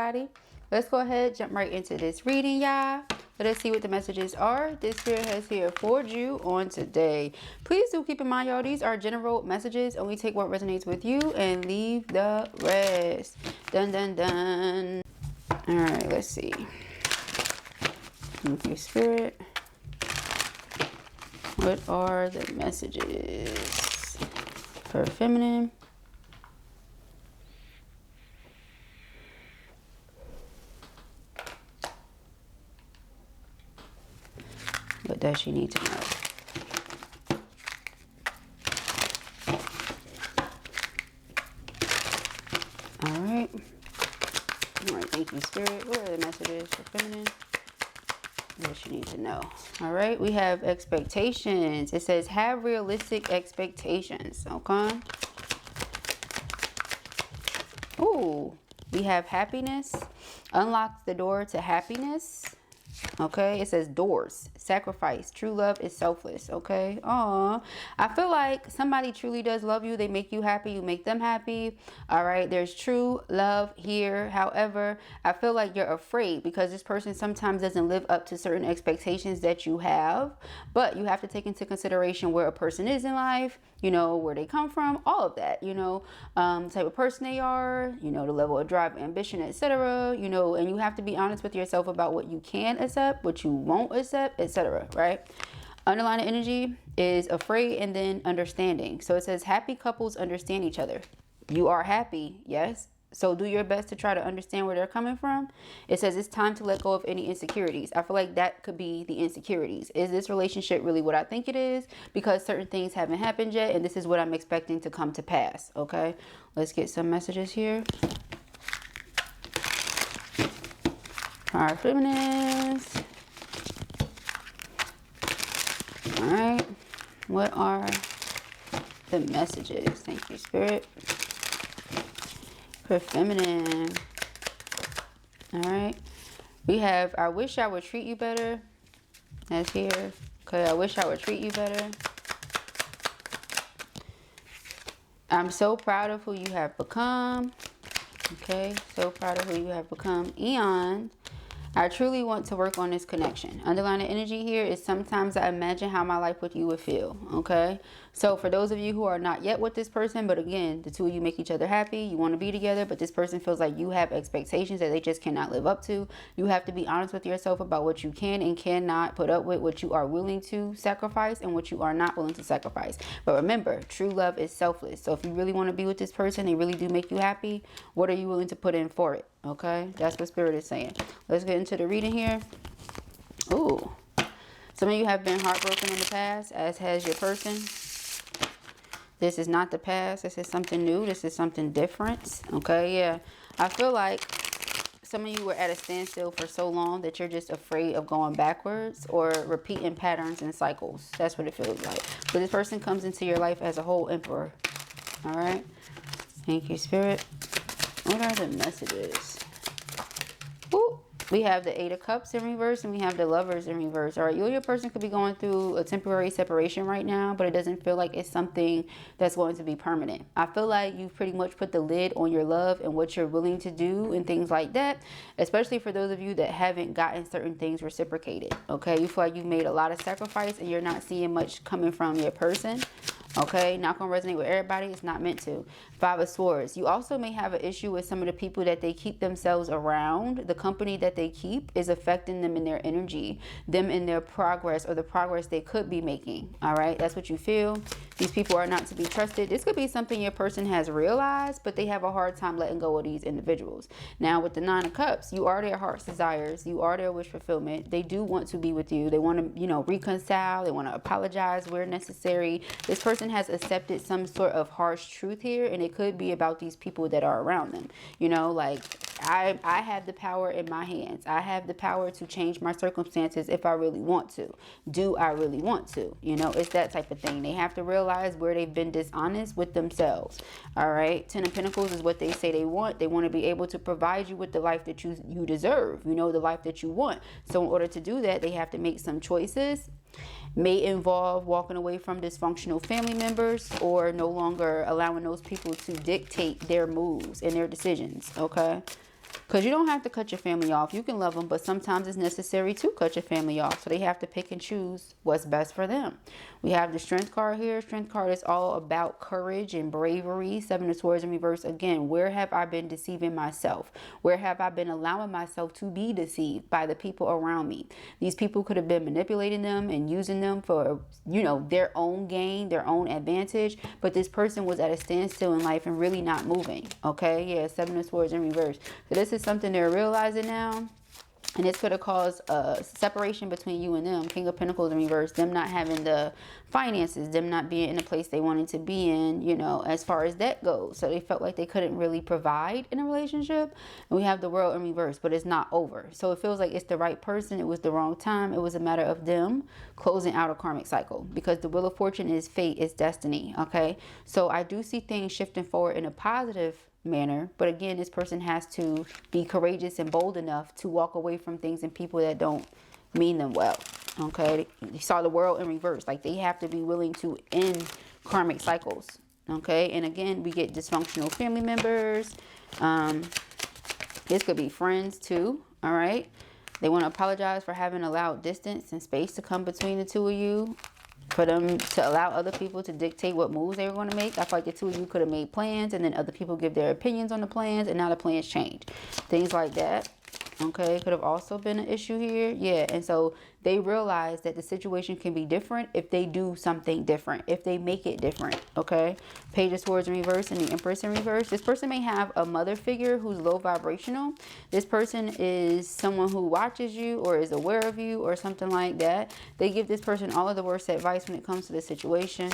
everybody. Let's go ahead, jump right into this reading, y'all. Let us see what the messages are this spirit has here for you on today. Please do keep in mind, y'all, these are general messages. Only take what resonates with you and leave the rest. Dun, dun, dun. All right, let's see. Okay, spirit. What are the messages for feminine? What does she need to know? All right. All right, thank you, Spirit. What are the messages for feminine? What does she need to know? All right, we have expectations. It says, have realistic expectations. Okay. Ooh, we have happiness. Unlocks the door to happiness. Okay, it says doors, sacrifice, true love is selfless. Okay. Aw, I feel like somebody truly does love you. They make you happy, you make them happy. All right, there's true love here. However, I feel like you're afraid because this person sometimes doesn't live up to certain expectations that you have. But you have to take into consideration where a person is in life, you know, where they come from, all of that, you know, type of person they are, you know, the level of drive, ambition, etc. You know, and you have to be honest with yourself about what you can accept, what you won't accept, etc. Right? Underlying energy is afraid and then understanding. So it says happy couples understand each other. You are happy, yes. So do your best to try to understand where they're coming from. It says it's time to let go of any insecurities. I feel like that could be the insecurities. Is this relationship really what I think it is? Because certain things haven't happened yet, and this is what I'm expecting to come to pass. Okay, let's get some messages here. All right, feminists. All right, what are the messages? Thank you, Spirit. For feminine. All right, we have I wish I would treat you better. That's here. Okay, I wish I would treat you better. I'm so proud of who you have become. Okay, so proud of who you have become. Eon. I truly want to work on this connection. Underlying energy here is sometimes I imagine how my life with you would feel. Okay. So for those of you who are not yet with this person, but again, the two of you make each other happy. You want to be together, but this person feels like you have expectations that they just cannot live up to. You have to be honest with yourself about what you can and cannot put up with, what you are willing to sacrifice and what you are not willing to sacrifice. But remember, true love is selfless. So if you really want to be with this person, they really do make you happy. What are you willing to put in for it? Okay, that's what Spirit is saying. Let's get into the reading here. Ooh, some of you have been heartbroken in the past, as has your person. This is not the past. This is something new. This is something different. Okay, yeah. I feel like some of you were at a standstill for so long that you're just afraid of going backwards or repeating patterns and cycles. That's what it feels like. But this person comes into your life as a whole emperor. All right. Thank you, Spirit. What are the messages? Ooh, we have the 8 of Cups in reverse and we have the Lovers in reverse. All right, you and your person could be going through a temporary separation right now, but it doesn't feel like it's something that's going to be permanent. I feel like you've pretty much put the lid on your love and what you're willing to do and things like that, especially for those of you that haven't gotten certain things reciprocated. Okay, you feel like you've made a lot of sacrifice and you're not seeing much coming from your person. Okay, not gonna resonate with everybody. It's not meant to. 5 of Swords. You also may have an issue with some of the people that they keep themselves around. The company that they keep is affecting them in their energy, them in their progress, or the progress they could be making. All right, that's what you feel. These people are not to be trusted. This could be something your person has realized, but they have a hard time letting go of these individuals. Now with the 9 of Cups, you are their heart's desires. You are their wish fulfillment. They do want to be with you. They want to, you know, reconcile. They want to apologize where necessary. This person has accepted some sort of harsh truth here, and it could be about these people that are around them. You know, like I have the power in my hands. I have the power to change my circumstances if I really want to. Do I really want to? You know, it's that type of thing. They have to realize where they've been dishonest with themselves. All right. 10 of Pentacles is what they say they want. They want to be able to provide you with the life that you deserve. You know, the life that you want. So in order to do that, they have to make some choices. May involve walking away from dysfunctional family members or no longer allowing those people to dictate their moves and their decisions. Okay. Because you don't have to cut your family off. You can love them, but sometimes it's necessary to cut your family off. So they have to pick and choose what's best for them. We have the Strength card here. Strength card is all about courage and bravery. Seven of Swords in reverse. Again, where have I been deceiving myself? Where have I been allowing myself to be deceived by the people around me? These people could have been manipulating them and using them for, you know, their own gain, their own advantage. But this person was at a standstill in life and really not moving. Okay, yeah, Seven of Swords in reverse. So this is something they're realizing now. And it's going to cause a separation between you and them. King of Pentacles in reverse. Them not having the finances. Them not being in the place they wanted to be in, you know, as far as that goes. So they felt like they couldn't really provide in a relationship. And we have the World in reverse. But it's not over. So it feels like it's the right person. It was the wrong time. It was a matter of them closing out a karmic cycle. Because the Wheel of Fortune is fate. It's destiny. Okay. So I do see things shifting forward in a positive manner, but again, this person has to be courageous and bold enough to walk away from things and people that don't mean them well. Okay, you saw the World in reverse. Like, they have to be willing to end karmic cycles. Okay, and again, we get dysfunctional family members. This could be friends too. All right, they want to apologize for having allowed distance and space to come between the two of you, for them to allow other people to dictate what moves they were going to make. I feel like the two of you could have made plans, and then other people give their opinions on the plans, and now the plans change. Things like that. Okay, could have also been an issue here. Yeah, and so they realize that the situation can be different if they do something different, if they make it different. Okay, Page of Swords in reverse and the Empress in reverse. This person may have a mother figure who's low vibrational. This person is someone who watches you or is aware of you or something like that. They give this person all of the worst advice when it comes to the situation.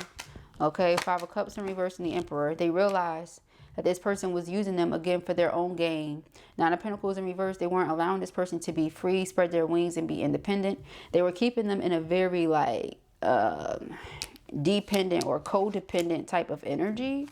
Okay, Five of Cups in reverse and the Emperor. They realize that this person was using them again for their own gain. Nine of Pentacles in reverse. They weren't allowing this person to be free, spread their wings, and be independent. They were keeping them in a very like dependent or codependent type of energy.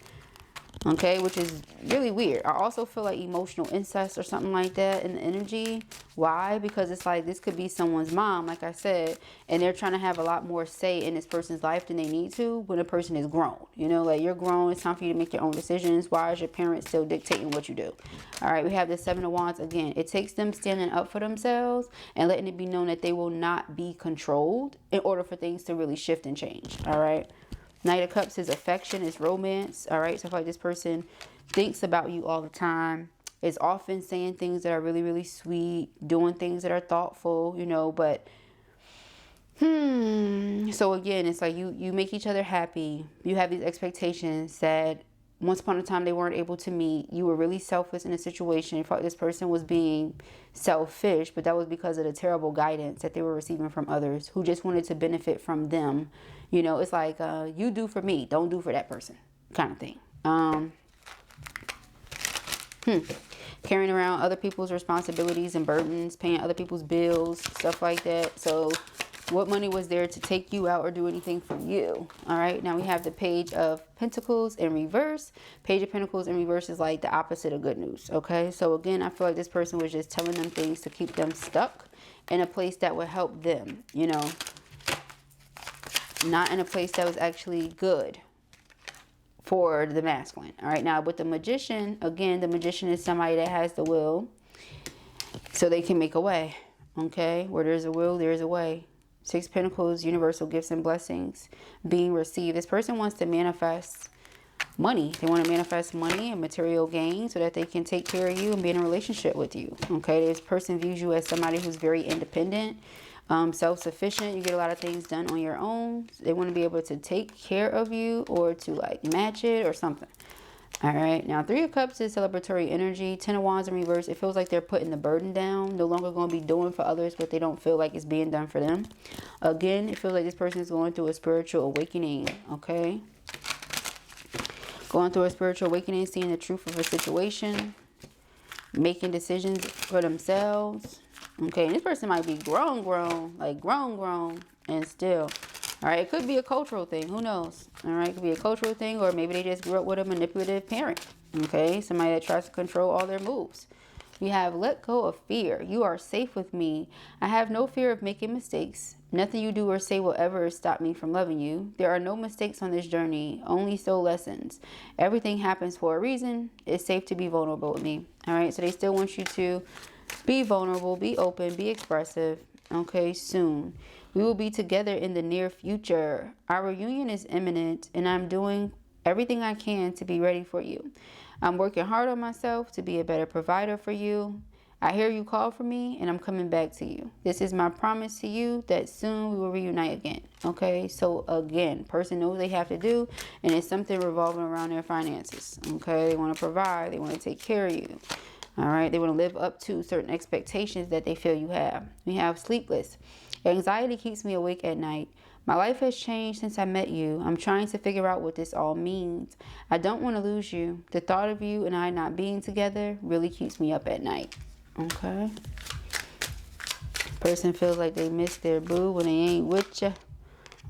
Okay, which is really weird. I also feel like emotional incest or something like that in the energy. Why? Because it's like this could be someone's mom, like I said, and they're trying to have a lot more say in this person's life than they need to when a person is grown. You know, like, you're grown. It's time for you to make your own decisions. Why is your parents still dictating what you do? All right, we have the Seven of Wands again. It takes them standing up for themselves and letting it be known that they will not be controlled in order for things to really shift and change. All right. Knight of Cups is affection, is romance. All right, so I feel like this person thinks about you all the time, is often saying things that are really, really sweet, doing things that are thoughtful, you know, but so again, it's like you make each other happy. You have these expectations that once upon a time they weren't able to meet. You were really selfless in a situation. In fact, this person was being selfish, but that was because of the terrible guidance that they were receiving from others who just wanted to benefit from them. You know, it's like, you do for me, don't do for that person kind of thing. Carrying around other people's responsibilities and burdens, paying other people's bills, stuff like that. So what money was there to take you out or do anything for you? All right, now we have the Page of Pentacles in reverse. Page of Pentacles in reverse is like the opposite of good news. Okay, so again, I feel like this person was just telling them things to keep them stuck in a place that would help them, you know, not in a place that was actually good for the masculine. All right, now with the Magician, again, the Magician is somebody that has the will so they can make a way. Okay, where there's a will, there's a way. Six Pentacles, universal gifts and blessings being received. This person wants to manifest money. They want to manifest money and material gain so that they can take care of you and be in a relationship with you. Okay, this person views you as somebody who's very independent, self-sufficient. You get a lot of things done on your own. They want to be able to take care of you or to like match it or something. All right, now Three of Cups is celebratory energy. Ten of Wands in reverse. It feels like they're putting the burden down, no longer going to be doing for others what they don't feel like is being done for them. Again, it feels like this person is going through a spiritual awakening. Okay, going through a spiritual awakening, seeing the truth of a situation, making decisions for themselves. Okay, and this person might be grown, and still. All right, it could be a cultural thing. Who knows? All right, it could be a cultural thing, or maybe they just grew up with a manipulative parent. Okay, somebody that tries to control all their moves. We have let go of fear. You are safe with me. I have no fear of making mistakes. Nothing you do or say will ever stop me from loving you. There are no mistakes on this journey, only soul lessons. Everything happens for a reason. It's safe to be vulnerable with me. All right, so they still want you to be vulnerable, be open, be expressive. Okay, soon. We will be together in the near future. Our reunion is imminent, and I'm doing everything I can to be ready for you. I'm working hard on myself to be a better provider for you. I hear you call for me, and I'm coming back to you. This is my promise to you that soon we will reunite again. Okay, so again, person knows they have to do, and it's something revolving around their finances. Okay, they want to provide, they want to take care of you. All right, they want to live up to certain expectations that they feel you have. We have sleepless. Anxiety keeps me awake at night. My life has changed since I met you. I'm trying to figure out what this all means. I don't want to lose you. The thought of you and I not being together really keeps me up at night. Okay. Person feels like they miss their boo when they ain't with you.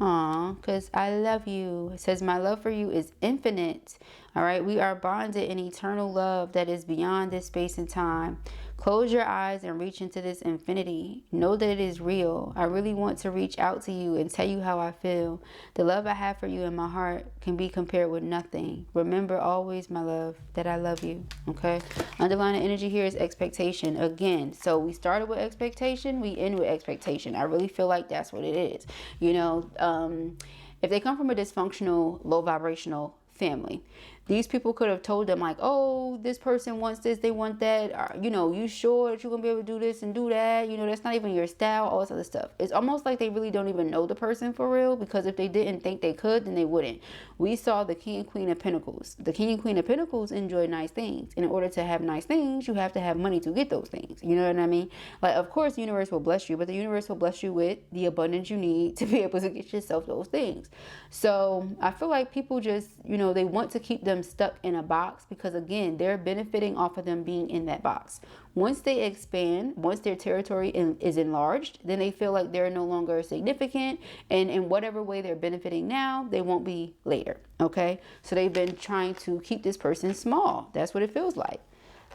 Aw, because I love you. It says my love for you is infinite. All right, we are bonded in eternal love that is beyond this space and time. Close your eyes and reach into this infinity. Know that it is real. I really want to reach out to you and tell you how I feel. The love I have for you in my heart can be compared with nothing. Remember always, my love, that I love you. Okay. Underlying energy here is expectation. Again, so we started with expectation. We end with expectation. I really feel like that's what it is. You know, if they come from a dysfunctional, low vibrational family, these people could have told them like, oh, this person wants this, they want that, you know, you sure that you're gonna be able to do this and do that, you know, that's not even your style, all this other stuff. It's almost like they really don't even know the person for real, because if they didn't think they could, then they wouldn't. We saw the King and Queen of Pentacles. The King and Queen of Pentacles enjoy nice things, and in order to have nice things, you have to have money to get those things. You know what I mean? Like, of course the universe will bless you, but the universe will bless you with the abundance you need to be able to get yourself those things. So I feel like people just, you know, they want to keep them stuck in a box, because again, they're benefiting off of them being in that box. Once they expand, once their territory is enlarged, then they feel like they're no longer significant, and in whatever way they're benefiting now, they won't be later. Okay, so they've been trying to keep this person small. That's what it feels like.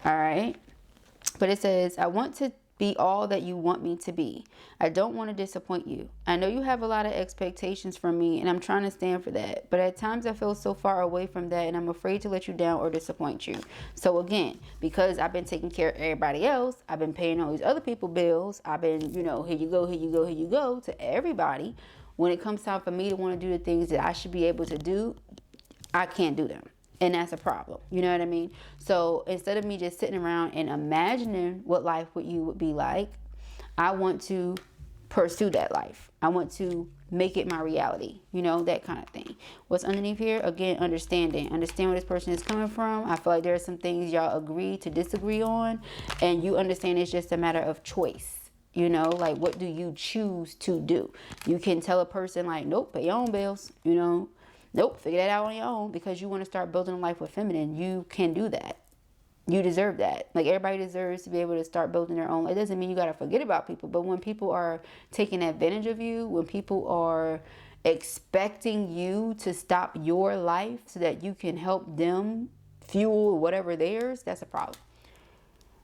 All right, but it says, I want to be all that you want me to be. I don't want to disappoint you. I know you have a lot of expectations from me, and I'm trying to stand for that. But at times I feel so far away from that, and I'm afraid to let you down or disappoint you. So again, because I've been taking care of everybody else, I've been paying all these other people bills, I've been, you know, here you go, here you go, here you go to everybody. When it comes time for me to want to do the things that I should be able to do, I can't do them. And that's a problem. You know what I mean? So instead of me just sitting around and imagining what life with you would be like, I want to pursue that life. I want to make it my reality. You know, that kind of thing. What's underneath here? Again, understanding. Understand where this person is coming from. I feel like there are some things y'all agree to disagree on. And you understand it's just a matter of choice. You know, like, what do you choose to do? You can tell a person like, nope, pay your own bills, you know. Nope, figure that out on your own, because you want to start building a life with feminine. You can do that. You deserve that. Like, everybody deserves to be able to start building their own. It doesn't mean you got to forget about people, but when people are taking advantage of you, when people are expecting you to stop your life so that you can help them fuel whatever theirs, that's a problem.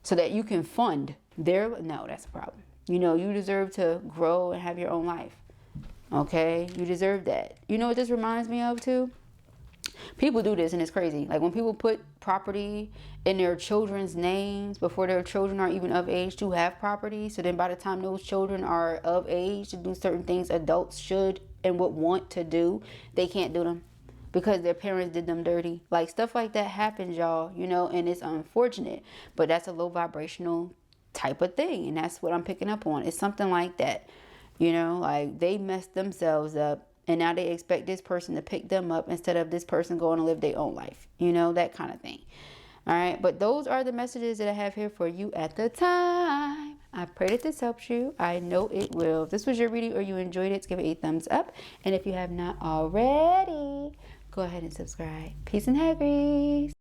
So that you can fund their, no, that's a problem. You know, you deserve to grow and have your own life. Okay, you deserve that. You know what this reminds me of too? People do this and it's crazy. Like, when people put property in their children's names before their children are even of age to have property. So then by the time those children are of age to do certain things adults should and would want to do, they can't do them because their parents did them dirty. Like, stuff like that happens, y'all, you know, and it's unfortunate, but that's a low vibrational type of thing. And that's what I'm picking up on. It's something like that. You know, like, they messed themselves up and now they expect this person to pick them up instead of this person going to live their own life. You know, that kind of thing. All right. But those are the messages that I have here for you at the time. I pray that this helps you. I know it will. If this was your reading or you enjoyed it, give it a thumbs up. And if you have not already, go ahead and subscribe. Peace and ARIES.